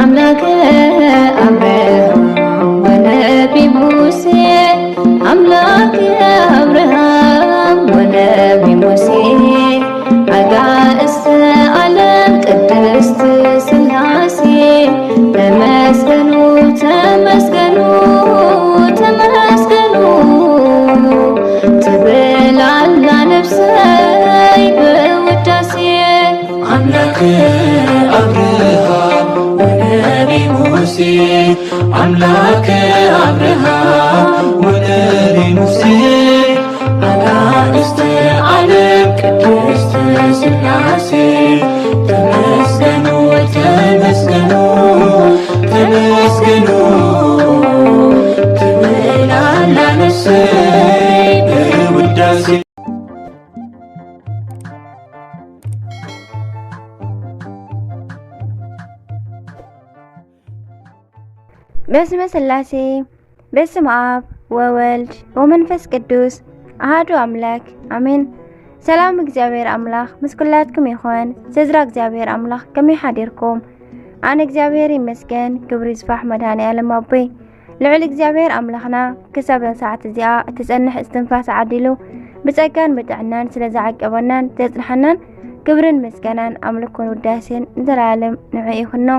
أملاك أبراهام ونبي موسى أملاك أبراهام ونبي موسى عقائس عالم قدست سلاسي تمسكنوا تمسكنوا تمسكنوا تبل على نفسي بوداسي أملاك أبراهام ونبي موسى أملاك أبراهام ونبي موسى عقائس عالم قدست سلاسي تمسكنوا تمسكنوا تمسكنوا تبل على نفسي بوداسي بسم سلاسي بسم آب وولد ومنفس قدوس أحد أملاك آمين سلام እግዚአብሔር አምላክ ምስኩላትኩም ይኹን ስዝራ እግዚአብሔር አምላክ ከመይ ሓዲርኩም ኣነ እግዚአብሔር ይመስገን ክብሪ ይስፋሕ መድኃኔዓለም ኣቦይ ልዑል እግዚአብሔር አምላኽና ክሳብ ሰዓት እዚኣ እትጸንሕ እስትንፋስ ዓዲሉ ብጸጋን ብጥዕናን ስለዝዓቀበናን ዘጽንሐናን ክብርን ምስጋናን ኣምልኮን ውዳሴን ንዘላለም ንዑ ይኹኖ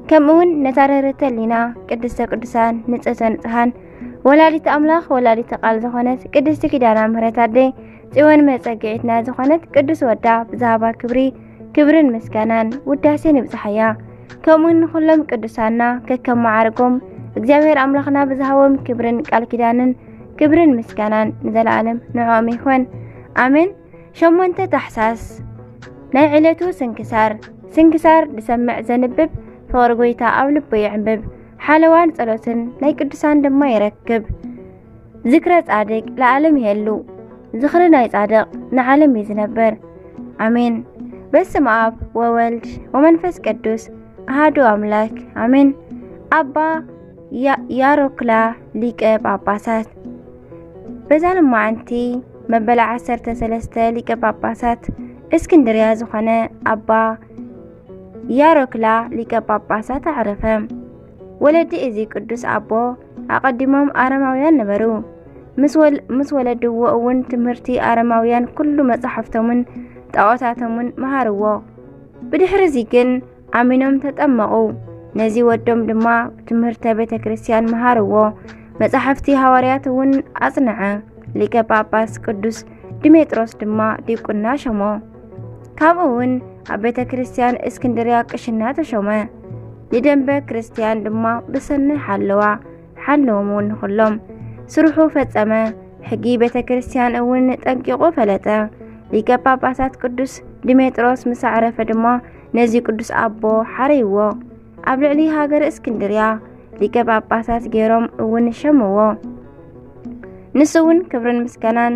ከምኡውን ነታረረተ ሊና ቅድስተ ቅዱሳን ንጽሕተ ንጽሓን ወላዲተ አምላኽ ወላዲተ ቃል ዝኾነት ቅድስቲ ኪዳነ ምሕረት ኣደይ ጽዮን መጸግዒትና ዝኾነት ቅዱስ ወዳ ብዛሃባ ክብርን ምስጋናን ውዳሴን ይብጽሐያ ከምኡውን ኩሎም ቅዱሳና ከከም ማዕርጎም እግዚአብሔር አምላኽና ብዛሃቦም ክብርን ቃል ኪዳንን ክብርን ምስጋናን ንዘላለም ንዖም ይኹን አሜን። 8 ታሕሳስ ናይ ዕለቱ ስንክሳር ድሰምዕ ዘንብብ ፍቅሪ ጎይታ ኣብ ልቡ ይዕንብብ ሓለዋን ጸሎትን ናይ ቅዱሳን ድማ ይረክብ ዝክረ ጻድቅ ለዓለም ይሄሉ ዝኽሪ ናይ ጻድቅ ንዓለም ይዝነበር አሜን። በስመ አብ ወወልድ ወመንፈስ ቅዱስ አሐዱ አምላክ አሜን። አባ ያሮክላ ሊቀ ጳጳሳት በዛን ማዓንቲ መበል 13 ሊቀ ጳጳሳት እስክንድርያ ዝኾነ አባ ያሮክላ ሊቀ ጳጳሳት አዕረፈ። ወለዲ እዚ ቅዱስ አቦ አቀዲሞም አረማውያን ነበሩ። ምስ ወለድዎ እውን ትምህርቲ አረማውያን ኩሉ መጻሕፍቶምን ጣዖታቶምን መሃርዎ። ብድሕሪዚ ግን አሚኖም ተጠመቁ። ነዚ ወዶም ድማ ትምህርተ ቤተ ክርስቲያን መሃርዎ። መጻሕፍቲ ሐዋርያት እውን አጽንዐ። ሊቀ ጳጳስ ቅዱስ ዲሜጥሮስ ድማ ዲቁና ሾሞ። ካብኡውን ኣብ ቤተ ክርስቲያን እስክንድርያ ቅሽና ተሾመ። ንደንበ ክርስቲያን ድማ ብሰናይ ሓለዎም እውን ኩሎም ስርሑ ፈጸመ። ሕጊ ቤተ ክርስቲያን እውን ጠንቂቁ ፈለጠ። ሊቀ ጳጳሳት ቅዱስ ዲሜጥሮስ ምስ ዓረፈ ድማ ነዚ ቅዱስ አቦ ሓረይዎ። ኣብ ልዕሊ ሃገር እስክንድርያ ሊቀ ጳጳሳት ገይሮም እውን ሸምዎ። ንሱ እውን ክብርን ምስጋናን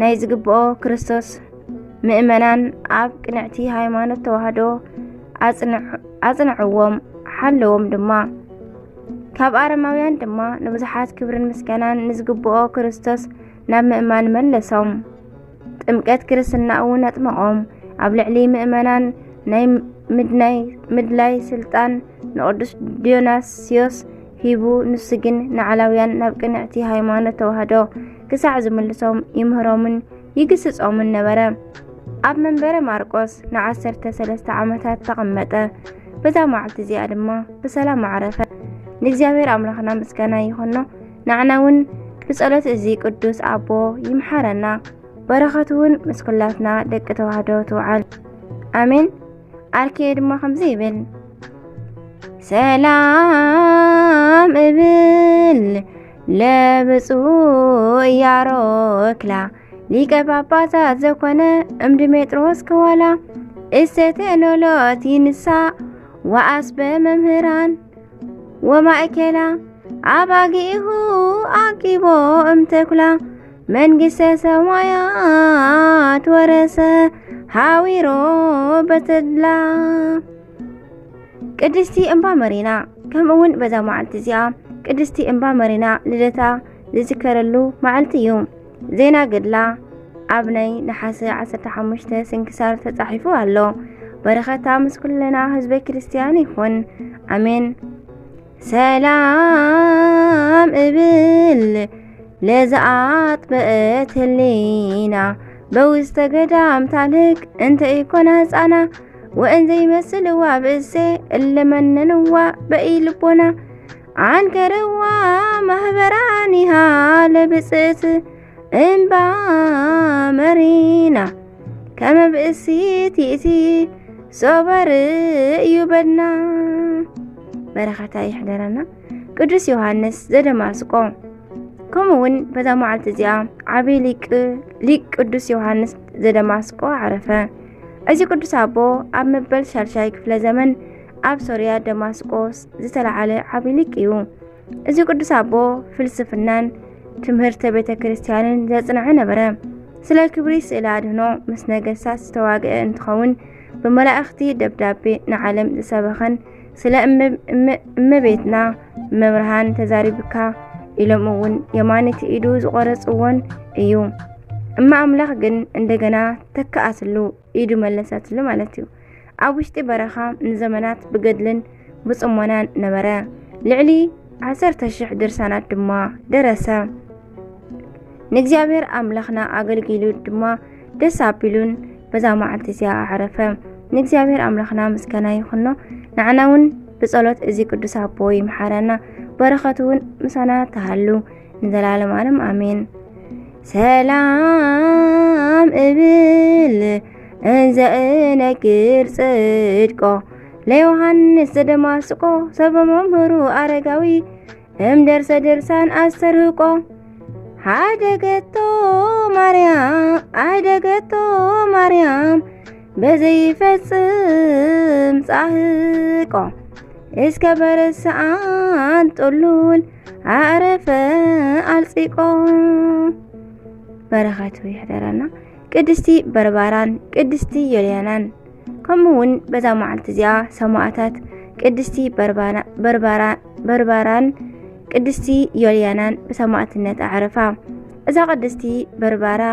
ናይ ዝግብኦ ክርስቶስ ምእመናን ኣብ ቅንዕቲ ሃይማኖት ተዋህዶ አጽንዕዎም ሓለዎም ድማ ካብ አረማውያን ድማ ንብዙሓት ክብርን ምስጋናን ንዝግብኦ ክርስቶስ ናብ ምእማን መለሶም። ጥምቀት ክርስትና እውን ኣጥመቖም። ኣብ ልዕሊ ምእመናን ናይ ምድላይ ስልጣን ንቅዱስ ዲዮናስዮስ ሂቡ ንሱ ግን ንዓላውያን ናብ ቅንዕቲ ሃይማኖት ተዋህዶ ክሳዕ ዝምልሶም ይምህሮምን ይግስጾምን ነበረ። ኣብ መንበረ ማርቆስ ን13 ዓመታት ተቐመጠ። በዛ መዓልቲ እዚኣ ድማ ብሰላም ዓረፈ። ንእግዚአብሔር አምላኽና ምስጋና ይኹኖ። ንዓና እውን ብጸሎት እዚ ቅዱስ አቦ ይምሓረና። በረኸቱ እውን ምስ ኩላትና ደቂ ተዋህዶ ትውዓል አሜን። አርኬ ድማ ከምዚ ይብል ሰላም እብል ለብፁዕ ያሮክላ ሊቀ ጳጳሳት ዘኮነ እምድሜጥሮስ ከዋላ እሰተ ኖሎት ይንሳ ወአስበ መምህራን ወማእከላ አባጊሁ አቂቦ እምተኩላ መንግሥተ ሰማያት ወረሰ ሃዊሮ በተድላ። ቅድስቲ እምባ መሪና ከምኡውን በዛ መዓልቲ እዚኣ ቅድስቲ እምባ መሪና ልደታ ዝዝከረሉ መዓልቲ እዩ። ዜና ገድላ ኣብ ናይ ነሓሰ 15 ስንክሳር ተጻሒፉ ኣሎ። በረኸታ ምስ ኩልና ህዝበ ክርስቲያን ይኹን አሜን። ሰላም እብል ለዘአጥበአት ህሊና በውስተ ገዳም ታልቅ እንተ ኢኮና ህፃና ወእንዘ ይመስልዋ ብእሴ እለመነንዋ በኢልቦና አንገረዋ ማህበራኒሃ ለብፅእት እምባ መሪና ከመ ብእሲት ይእቲ ሶበር እዩ በድና። በረኸታ ይሕደረና። ቅዱስ ዮሐንስ ዘደማስቆ ከምኡውን በዛ መዓልቲ እዚኣ ዓብይ ሊቅ ቅዱስ ዮሐንስ ዘደማስቆ ዓረፈ። እዚ ቅዱስ አቦ ኣብ መበል ሻልሻይ ክፍለ ዘመን ኣብ ሶርያ ደማስቆስ ዝተለዓለ ዓብይ ሊቅ እዩ። እዚ ቅዱስ አቦ ፍልስፍናን ትምህርተ ቤተ ክርስቲያንን ዘጽንዐ ነበረ። ስለ ክብሪ ስእለ አድህኖ ምስ ነገሥታት ዝተዋግአ እንትኸውን ብመላእኽቲ ደብዳቤ ንዓለም ዝሰበኸን ስለ እመቤትና መብርሃን ተዛሪብካ ኢሎም እውን የማኒት ኢዱ ዝቆረጽዎን እዩ። እማ አምላኽ ግን እንደገና ተከኣትሉ ኢዱ መለሰትሉ ማለት እዩ። ኣብ ውሽጢ በረኻ ንዘመናት ብገድልን ብጽሞናን ነበረ። ልዕሊ 10,000 ድርሳናት ድማ ደረሰ። ንእግዚአብሔር አምላኽና አገልጊሉ ድማ ደስ አቢሉን በዛ መዓልቲ እዚኣ ዓረፈ። ንእግዚአብሔር አምላኽና ምስጋና ይኹኖ። ንዓና እውን ብጸሎት እዚ ቅዱስ አቦ ይምሓረና፣ በረኸቱ እውን ምሳና ተሃሉ ንዘላለም ዓለም አሜን። ሰላም እብል እንዘ እነግር ጽድቆ ለዮሐንስ ዘደማስቆ ሰበ መምህሩ አረጋዊ እምደርሰ ድርሳን አስተርህቆ አደገቶ ማርያም በዘይፈጽም ጻህቆ እስከ በረሰአን ጦሉል አረፈ አልጺቆ። በረኸቱ ይሕደረና። ቅድስቲ በርባራን ቅድስቲ ዮልያናን ከምኡውን በዛ መዓልቲ እዚኣ ሰማዕታት ቅድስቲ በርባራን ቅድስቲ ዮልያናን ብሰማዕትነት አዕረፋ። እዛ ቅድስቲ በርባራ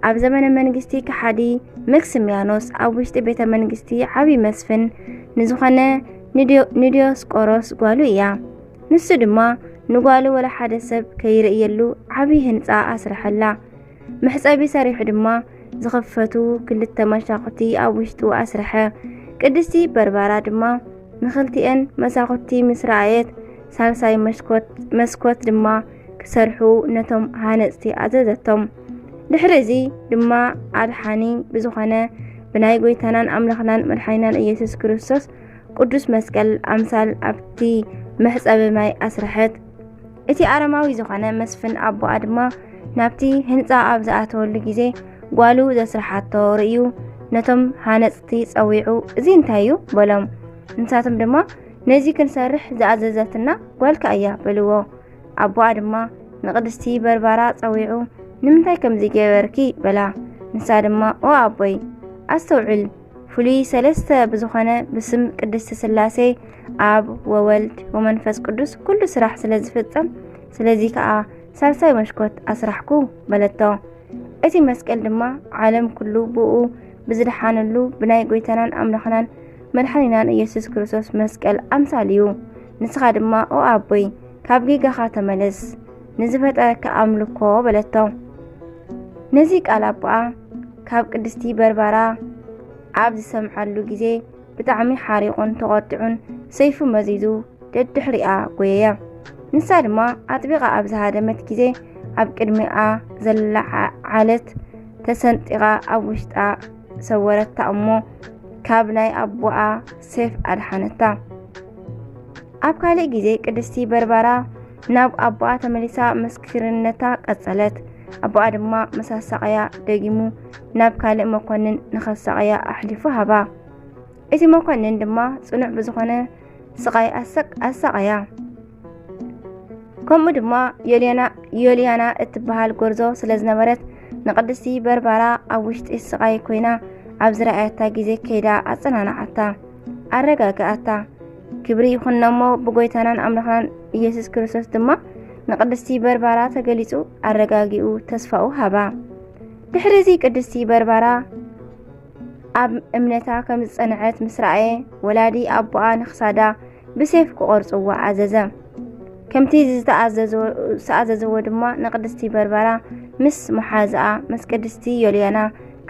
ኣብ ዘመነ መንግስቲ ከሓዲ መክስሚያኖስ ኣብ ውሽጢ ቤተ መንግስቲ ዓብይ መስፍን ንዝኾነ ንዲዮስቆሮስ ጓሉ እያ። ንሱ ድማ ንጓሉ ወላ ሓደ ሰብ ከይርእየሉ ዓብይ ህንፃ ኣስረሐላ። መሕፀቢ ሰሪሑ ድማ ዝኽፈቱ ክልተ መሻኹቲ ኣብ ውሽጡ ኣስረሐ። ቅድስቲ በርባራ ድማ ንኽልቲአን መሳኹቲ ምስ ረኣየት ሳልሳይ መስኮት ድማ ክሰርሑ ነቶም ሃነፅቲ ኣዘዘቶም። ድሕሪ እዚ ድማ ኣድሓኒ ብዝኾነ ብናይ ጎይታናን ኣምላኽናን መድሓኒናን ኢየሱስ ክርስቶስ ቅዱስ መስቀል ኣምሳል ኣብቲ መሕፀቢ ማይ ኣስረሐት። እቲ ኣረማዊ ዝኾነ መስፍን ኣቦኣ ድማ ናብቲ ህንፃ ኣብ ዝኣተወሉ ጊዜ ጓሉ ዘስራሓቶ ርእዩ ነቶም ሃነፅቲ ፀዊዑ እዚ እንታይ እዩ በሎም። ንሳቶም ድማ ነዚ ክንሰርሕ ዝኣዘዘትና ጓልካ እያ በልዎ። ኣቦኣ ድማ ንቅድስቲ በርባራ ፀዊዑ ንምንታይ ከምዚ ገበርኪ በላ። ንሳ ድማ ኦ ኣቦይ ኣስተውዕል፣ ፍሉይ ሰለስተ ብዝኾነ ብስም ቅድስቲ ስላሴ ኣብ ወወልድ ወመንፈስ ቅዱስ ኩሉ ስራሕ ስለ ዝፍጸም ስለዚ ከዓ ሳልሳይ መሽኮት ኣስራሕኩ በለቶ። እቲ መስቀል ድማ ዓለም ኩሉ ብኡ ብዝድሓነሉ ብናይ ጎይታናን ኣምላኽናን መድሓኒናን ኢየሱስ ክርስቶስ መስቀል ኣምሳል እዩ። ንስኻ ድማ ኦ ኣቦይ ካብ ጌጋኻ ተመለስ፣ ንዝፈጠረካ ኣምልኮ በለቶ። ነዚ ቃል ኣቦኣ ካብ ቅድስቲ በርባራ ኣብ ዝሰምዓሉ ጊዜ ብጣዕሚ ሓሪቑን ተቆጢዑን ሰይፉ መዚዙ ደድሕሪኣ ጎየያ። ንሳ ድማ ኣጥቢቓ ኣብ ዝሃደመት ጊዜ ኣብ ቅድሚኣ ዘላ ዓለት ተሰንጢቓ ኣብ ውሽጣ ሰወረታ እሞ ካብ ናይ ኣቦኣ ሰይፍ ኣድሓነታ። ኣብ ካልእ ጊዜ ቅድስቲ በርባራ ናብ ኣቦኣ ተመሊሳ መስክርነታ ቀጸለት። ኣቦኣ ድማ መሳሳቀያ ደጊሙ ናብ ካልእ መኮንን ንኸሳቀያ ኣሕሊፉ ሃባ። እቲ መኮንን ድማ ጽኑዕ ብዝኾነ ስቃይ ኣሳቀያ። ከምኡ ድማ ዮልያና እትበሃል ጎርዞ ስለ ዝነበረት ንቅድስቲ በርባራ ኣብ ውሽጢ ስቃይ ኮይና ኣብ ዝረኣያታ ጊዜ ከይዳ ኣጸናናዓታ፣ ኣረጋግኣታ። ክብሪ ይኹነሞ ብጎይታናን ኣምላኽናን ኢየሱስ ክርስቶስ ድማ ንቅድስቲ በርባራ ተገሊጹ ኣረጋጊኡ ተስፋኡ ሃባ። ድሕሪ እዚ ቅድስቲ በርባራ ኣብ እምነታ ከም ዝጸንዐት ምስ ረኣየ ወላዲ ኣቦኣ ንኽሳዳ ብሰይፍ ክቆርጽዋ ኣዘዘ። ከምቲ ዝተኣዘዝዎ ድማ ንቅድስቲ በርበራ ምስ መሓዝኣ ምስ ቅድስቲ ዮልያና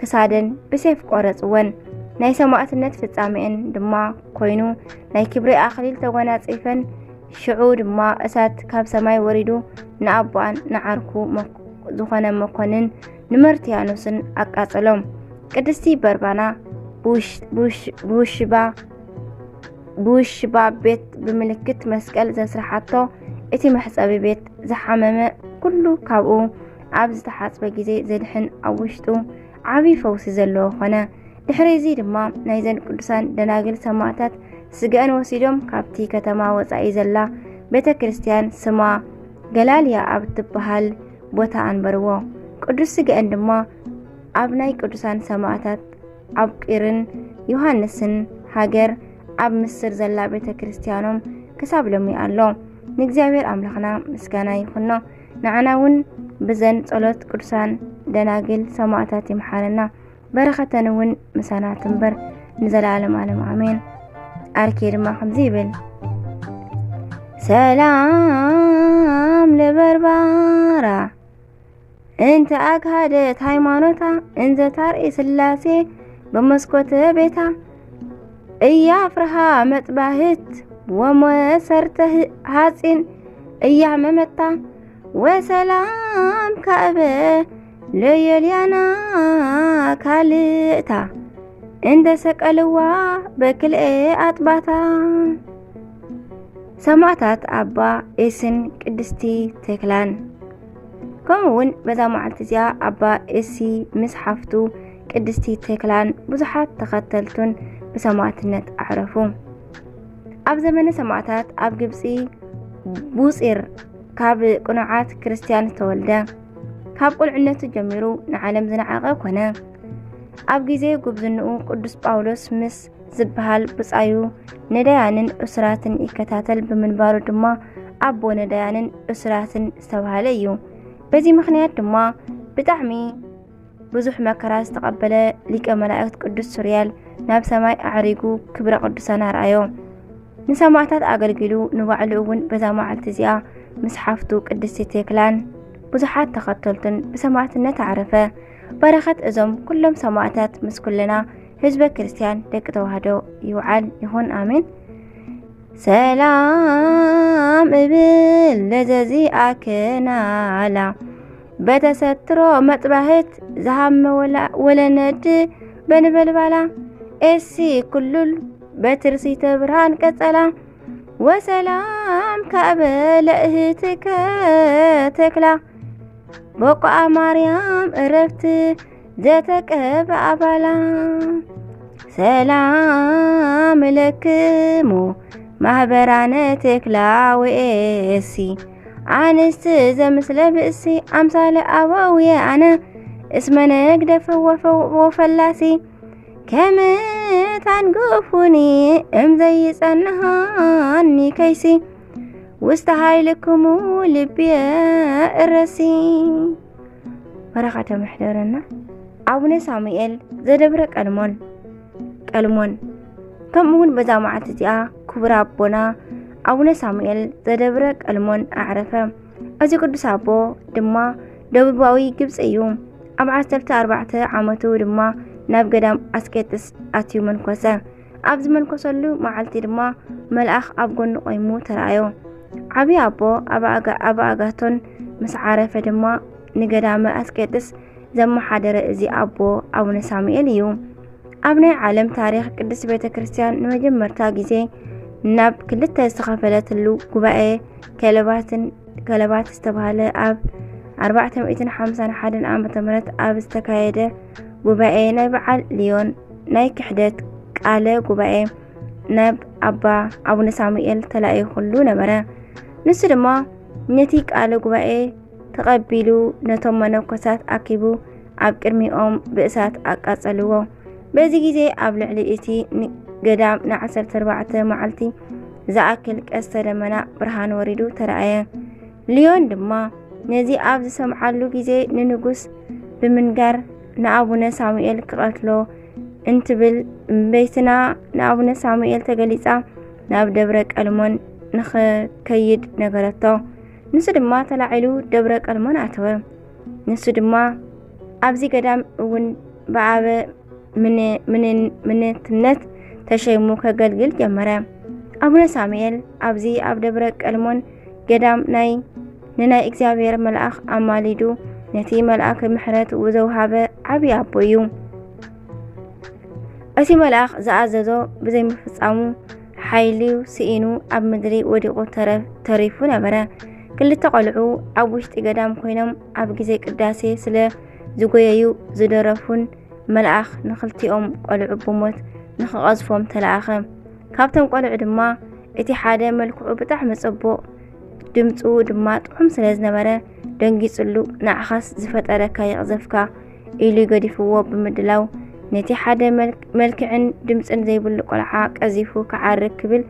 ክሳደን ብሰይፍ ቆረጽወን። ናይ ሰማዕትነት ፍጻሜአን ድማ ኮይኑ ናይ ክብሪ ኣኽሊል ተጎናጺፈን። ሽዑ ድማ እሳት ካብ ሰማይ ወሪዱ ንኣቦኣን ንዓርኩ ዝኾነ መኮንን ንመርትያኖስን ኣቃጸሎም። ቅድስቲ በርባና ብውሽባ ቤት ብምልክት መስቀል ዘስራሓቶ እቲ መሕጸቢ ቤት ዝሓመመ ኩሉ ካብኡ ኣብ ዝተሓጽበ ጊዜ ዘድሕን ኣብ ውሽጡ ዓብዪ ፈውሲ ዘለዎ ኾነ። ድሕሪ እዚ ድማ ናይዘን ቅዱሳን ደናግል ሰማዕታት ስግአን ወሲዶም ካብቲ ከተማ ወፃኢ ዘላ ቤተ ክርስቲያን ስማ ገላልያ ኣብ ትበሃል ቦታ አንበርዎ። ቅዱስ ስግአን ድማ ኣብ ናይ ቅዱሳን ሰማዕታት ኣብ ቂርን ዮሐንስን ሃገር ኣብ ምስር ዘላ ቤተ ክርስቲያኖም ክሳብ ሎሚ ኣሎ። ንእግዚአብሔር ኣምላኽና ምስጋና ይኹኖ። ንዓና እውን ብዘን ጸሎት ቅዱሳን ደናግል ሰማዕታት ይምሓረና። በረኸተን እውን ምሳና ትንበር ንዘላለም ዓለም ኣሜን። ኣርኬ ድማ ከምዚ ይብል ሰላም ለበርባራ እንተ ኣግሃደት ሃይማኖታ እንዘ ታርኢ ስላሴ በመስኮተ ቤታ እያፍርሃ መጥባህት ወመሰርተ ሃፂን እያመመታ ወሰላም ካዕበ ለዮልያና ካልእታ እንደ ሰቀልዋ በክልኤ ኣጥባታ። ሰማዕታት ኣባ ኤስን ቅድስቲ ተክላን ከምኡውን በዛ መዓልቲ እዚኣ ኣባ ኤሲ ምስ ሓፍቱ ቅድስቲ ተክላን ብዙሓት ተኸተልቱን ብሰማዕትነት ኣዕረፉ። ኣብ ዘመነ ሰማዕታት ኣብ ግብፂ ቡፂር ካብ ቁኑዓት ክርስቲያን ተወልደ። ካብ ቁልዕነቱ ጀሚሩ ንዓለም ዝነዓቐ ኮነ። ኣብ ጊዜ ጉብዝንኡ ቅዱስ ጳውሎስ ምስ ዝበሃል ብጻዩ ነዳያንን እስራትን ይከታተል ብምንባሩ ድማ ኣቦ ነዳያንን እስራትን ዝተባሃለ እዩ። በዚ ምክንያት ድማ ብጣዕሚ ብዙሕ መከራ ዝተቐበለ ሊቀ መላእክት ቅዱስ ሱርያል ናብ ሰማይ ኣዕሪጉ ክብረ ቅዱሳን ኣርአዮ። ንሰማዕታት ኣገልጊሉ ንባዕሉ እውን በዛ መዓልቲ እዚኣ ምስ ሓፍቱ ቅድስቲ ተክላን ብዙሓት ተኸተልቱን ብሰማዕትነት ኣዕረፈ። በረኸት እዞም ኩሎም ሰማዕታት ምስ ኩልና ህዝበ ክርስቲያን ደቂ ተዋህዶ ይውዓል ይኹን አሜን። ሰላም እብል ለዘዚአክናላ በተሰትሮ መጥባህት ዝሃመ ወለነድ በንበልባላ ኤሲ ኩሉል በትርሲተ ብርሃን ቀጸላ ወሰላም ካዕበ ለእህትከ ተክላ በቋ ማርያም እረፍት ዘተቀበ አባላ ሰላም ለክሙ ማህበራነ ተክላ ወኤሲ አንስት ዘምስለ ብእሲ አምሳለ አበውየ አነ እስመነ ግደፈ ወፈላሲ ከመታንገፉኒ እምዘይጸንሃኒ ከይሲ ውስተ ኃይልክሙ ልብየ እረሲ። በረኻተ ምሕደረና አቡነ ሳሙኤል ዘደብረ ቀልሞን ከምኡውን በዛ መዓልቲ እዚኣ ክቡር ኣቦና አቡነ ሳሙኤል ዘደብረ ቀልሞን ኣዕረፈ። እዚ ቅዱስ ኣቦ ድማ ደቡባዊ ግብፂ እዩ። ኣብ 14 ዓመቱ ድማ ናብ ገዳም ኣስቄጥስ ኣትዩ መንኮሰ። ኣብ ዝመንኮሰሉ መዓልቲ ድማ መልኣኽ ኣብ ጎኑ ቆይሙ ተራእዮ። ዓብይ ኣቦ ኣብ ኣጋቶን ምስ ዓረፈ ድማ ንገዳመ ኣስቄጥስ ዘመሓደረ እዚ ኣቦ አቡነ ሳሙኤል እዩ። ኣብ ናይ ዓለም ታሪክ ቅድስት ቤተ ክርስቲያን ንመጀመርታ ጊዜ ናብ ክልተ ዝተኸፈለትሉ ጉባኤ ከለባት ዝተባሃለ ኣብ 451 ዓመተ ምህረት ኣብ ዝተካየደ ጉባኤ ናይ በዓል ሊዮን ናይ ክሕደት ቃለ ጉባኤ ናብ ኣባ አቡነ ሳሙኤል ተላኢኹሉ ነበረ። ንሱ ድማ ነቲ ቃለ ጉባኤ ተቐቢሉ ነቶም መነኮሳት ኣኪቡ ኣብ ቅድሚኦም ብእሳት ኣቃጸልዎ። በዚ ጊዜ ኣብ ልዕሊ እቲ ገዳም ን14 መዓልቲ ዝኣክል ቀስተ ደመና ብርሃን ወሪዱ ተረኣየ። ሊዮን ድማ ነዚ ኣብ ዝሰምዓሉ ጊዜ ንንጉስ ብምንጋር ንአቡነ ሳሙኤል ክቐትሎ እንትብል በይትና ንአቡነ ሳሙኤል ተገሊጻ ናብ ደብረ ቀልሞን ንኸይድ ነገረቶ። ንሱ ድማ ተላዒሉ ደብረ ቀልሞን አተወ። ንሱ ድማ ኣብዚ ገዳም እውን ብዓበ ምንትነት ተሸይሙ ከገልግል ጀመረ። አቡነ ሳሙኤል ኣብዚ ኣብ ደብረ ቀልሞን ገዳም ንናይ እግዚአብሔር መልአክ ኣማሊዱ ነቲ መልአክ ምሕረት ዘውሃበ ዓብይ ኣቦ እዩ። እቲ መልአክ ዝኣዘዞ ብዘይምፍጻሙ ሓይሉ ስኢኑ ኣብ ምድሪ ወዲቁ ተሪፉ ነበረ። ክልተ ቆልዑ ኣብ ውሽጢ ገዳም ኮይኖም ኣብ ግዜ ቅዳሴ ስለ ዝጎየዩ ዝደረፉን መልአክ ንክልቲኦም ቆልዑ ብሞት ንክቐዝፎም ተለኣኸ። ካብቶም ቆልዑ ድማ እቲ ሓደ መልክዑ ብጣዕሚ ጽቡቕ ድምፁ ድማ ጥዑም ስለ ዝነበረ ደንጊጽሉ ንዓኻስ ዝፈጠረካ ይቕዘፍካ ኢሉ ገዲፍዎ ብምድላው ነቲ ሓደ መልክዕን ድምፅን ዘይብሉ ቆልዓ ቀዚፉ ክዓርግ ክብል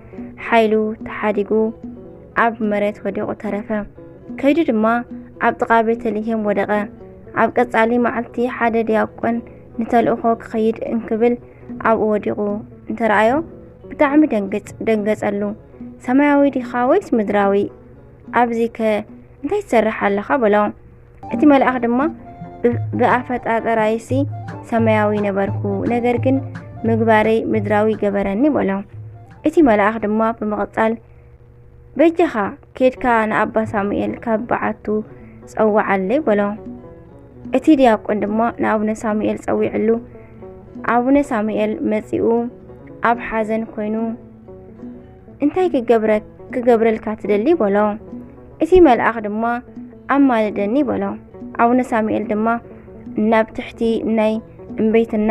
ሓይሉ ተሓዲጉ ኣብ መሬት ወዲቁ ተረፈ። ከይዱ ድማ ኣብ ጥቓ ቤተልሔም ወደቐ። ኣብ ቀጻሊ መዓልቲ ሓደ ዲያቆን ንተልእኾ ክኸይድ እንክብል ኣብኡ ወዲቁ እንተረኣዮ ብጣዕሚ ደንገጸሉ። ሰማያዊ ዲኻ ወይስ ምድራዊ? ኣብዚ ከ እንታይ ትሰርሕ ኣለኻ በሎ። እቲ መልአክ ድማ ብኣፈጣጠራይሲ ሰማያዊ ነበርኩ፣ ነገር ግን ምግባረይ ምድራዊ ገበረኒ በሎ። እቲ መልአክ ድማ ብምቕጻል በጀኻ ኬድካ ንኣባ ሳሙኤል ካብ በዓቱ ጸዋዓለይ በሎ። እቲ ዲያቆን ድማ ንኣቡነ ሳሙኤል ጸዊዕሉ ኣቡነ ሳሙኤል መጺኡ ኣብ ሓዘን ኮይኑ እንታይ ክገብረልካ ትደሊ በሎ። እቲ መልአክ ድማ ኣማልደኒ በሎ። ኣቡነ ሳሙኤል ድማ ናብ ትሕቲ ናይ እምቤትና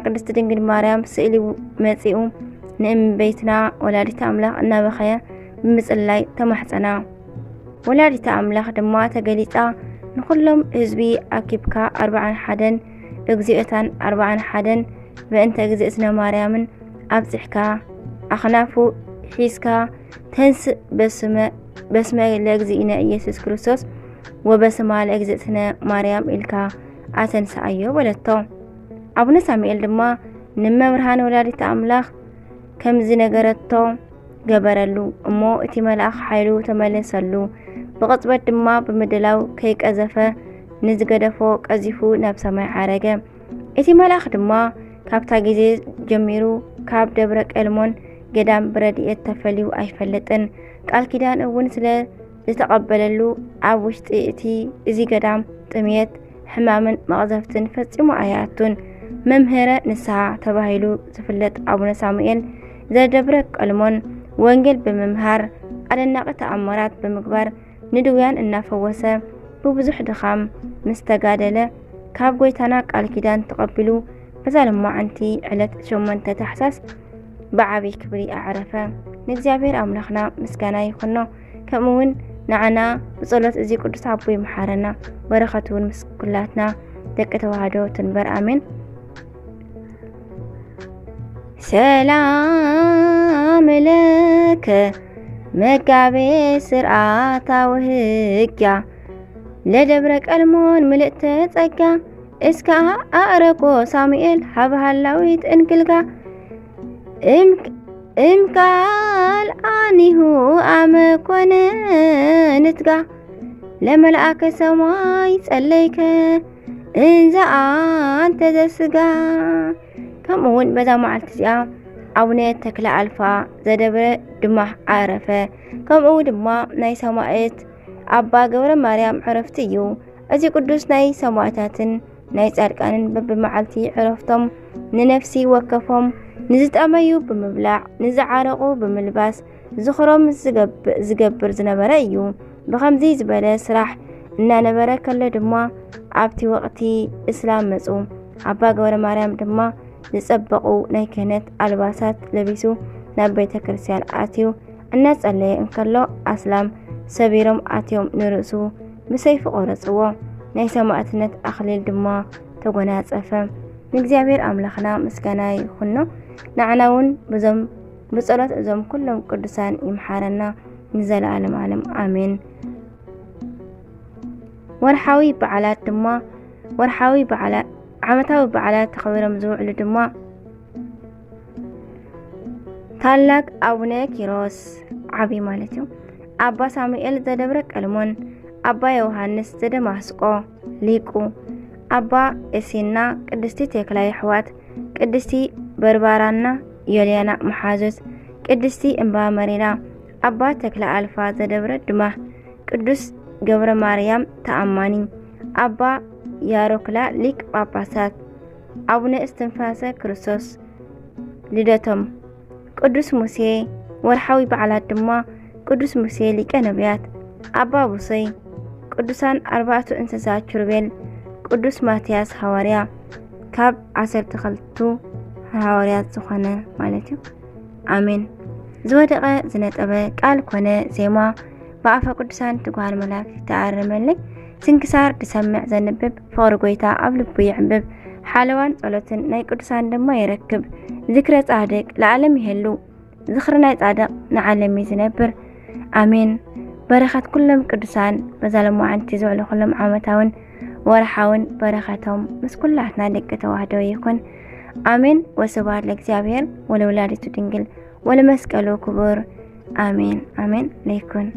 ቅድስቲ ድንግል ማርያም ስእሊ መጺኡ ንእምቤትና ወላዲተ ኣምላኽ እናበኸየ ብምጽላይ ተማሕፀና። ወላዲተ ኣምላኽ ድማ ተገሊጻ ንኩሎም ህዝቢ ኣኪብካ 41 እግዚኦታን 41 በእንተ እግዝእትነ ማርያምን ኣብጽሕካ ኣኽናፉ ሒዝካ ተንስእ በስመ ለእግዚእነ ኢየሱስ ክርስቶስ ወበስማ ለእግዝእትነ ማርያም ኢልካ ኣተንስኣዮ በለቶ። ኣቡነ ሳሙኤል ድማ ንመብርሃን ወላዲተ ኣምላኽ ከምዚ ነገረቶ ገበረሉ እሞ እቲ መልአክ ሓይሉ ተመለሰሉ። ብቕጽበት ድማ ብምድላው ከይቀዘፈ ንዝገደፎ ቀዚፉ ናብ ሰማይ ዓረገ። እቲ መልአክ ድማ ካብታ ግዜ ጀሚሩ ካብ ደብረ ቀልሞን ገዳም ብረድኤት ተፈልዩ ኣይፈለጥን። ቃል ኪዳን እውን ስለ ዝተቐበለሉ ኣብ ውሽጢ እዚ ገዳም ጥምየት ሕማምን መቕዘፍትን ፈጺሙ ኣያቱን። መምህረ ንስሓ ተባሂሉ ዝፍለጥ ኣቡነ ሳሙኤል ዘደብረ ቀልሞን ወንጌል ብምምሃር ኣደናቂ ተኣምራት ብምግባር ንድውያን እናፈወሰ ብብዙሕ ድኻም ምስ ተጋደለ ካብ ጎይታና ቃል ኪዳን ተቐቢሉ በዛ ልማዓንቲ ዕለት 8 ታሕሳስ ብዓብይ ክብሪ ኣዕረፈ። ንእግዚአብሔር ኣምላኽና ምስጋና ይኹኖ። ከምኡውን ንዓና ብጸሎት እዚ ቅዱስ ኣቦ ይምሓረና። በረኸቱ እውን ምስ ኩላትና ደቂ ተዋህዶ ትንበር ኣሜን። ሰላም ለከ መጋቤ ስርዓታዊ ህግያ ለደብረ ቀልሞን ምልእተ ጸጋ እስከ ኣረቆ ሳሙኤል ሃብሃላዊት እንግልጋ እምቃል አኒሁ አመኮነ ንትጋ ለመልአከ ሰማይ ጸለይከ እንዘ አንተ ዘስጋ። ከምኡውን በዛ መዓልቲ እዚኣ ኣቡነ ተክለ ኣልፋ ዘደብረ ድማ ዓረፈ። ከምኡ ድማ ናይ ሰማዕት ኣባ ገብረ ማርያም ዕረፍቲ እዩ። እዚ ቅዱስ ናይ ሰማዕታትን ናይ ጻድቃንን በብመዓልቲ ዕረፍቶም ንነፍሲ ወከፎም ንዝጠመዩ ብምብላዕ ንዝዓረቁ ብምልባስ ዝኽሮም ዝገብር ዝነበረ እዩ። ብከምዚ ዝበለ ስራሕ እናነበረ ከለ ድማ ኣብቲ ወቅቲ እስላም መፁ። ኣባ ገብረ ማርያም ድማ ዝጸበቁ ናይ ክህነት ኣልባሳት ለቢሱ ናብ ቤተ ክርስቲያን ኣትዩ እናጸለየ እንከሎ ኣስላም ሰቢሮም ኣትዮም ንርእሱ ብሰይፊ ቆረጽዎ። ናይ ሰማዕትነት ኣኽሊል ድማ ተጎናጸፈ። ንእግዚአብሔር ኣምላኽና ምስጋና ይኹኖ። ንዓና እውን ብጸሎት እዞም ኩሎም ቅዱሳን ይምሓረና ንዘለዓለም ዓለም ኣሜን። ወርሓዊ በዓላት ዓመታዊ በዓላት ተኸቢሮም ዝውዕሉ ድማ ታላቅ አቡነ ኪሮስ ዓብይ ማለት እዩ አባ ሳሙኤል ዘደብረ ቀልሞን አባ ዮሐንስ ዘደማስቆ ሊቁ አባ እሲና ቅድስቲ ተክላይ ሕዋት ቅድስቲ በርባራና የሊያና መሓዞት ቅድስቲ እምባ መሪና አባ ተክለ አልፋ ዘደብረ ድማ ቅዱስ ገብረ ማርያም ተአማኒ አባ ያሮክላ ሊቅ ጳጳሳት አቡነ እስትንፋሰ ክርስቶስ ልደቶም ቅዱስ ሙሴ ወርሓዊ በዓላት ድማ ቅዱስ ሙሴ ሊቀ ነቢያት አባ ቡሰይ ቅዱሳን አርባዕቱ እንስሳ ኪሩቤል ቅዱስ ማትያስ ሐዋርያ ካብ 12 ሐዋርያት ዝኾነ ማለት እዩ አሜን ዝወደቀ ዝነጠበ ቃል ኮነ ዜማ በአፈ ቅዱሳን ትጓል መላክ ተአረመልኝ ስንክሳር ድሰምዕ ዘንብብ ፍቅሪ ጎይታ ኣብ ልቡ ይዕንብብ ሓለዋን ጸሎትን ናይ ቅዱሳን ድማ ይረክብ ذكر ጻድቅ ለዓለም ይሄሉ ዝኽሪ ናይ ጻድቅ ንዓለም ይዝነብር አሜን በረኸት ኩሎም ቅዱሳን በዛለም ዋዕንቲ ዝውዕሉ ኩሎም ዓመታውን ወርሓውን በረኸቶም ምስ ኩላትና ደቂ ተዋህዶ ይኩን አሜን ወስብሐት ለእግዚአብሔር ወለወላዲቱ ድንግል ወለመስቀሉ ክቡር አሜን አሜን ለይኩን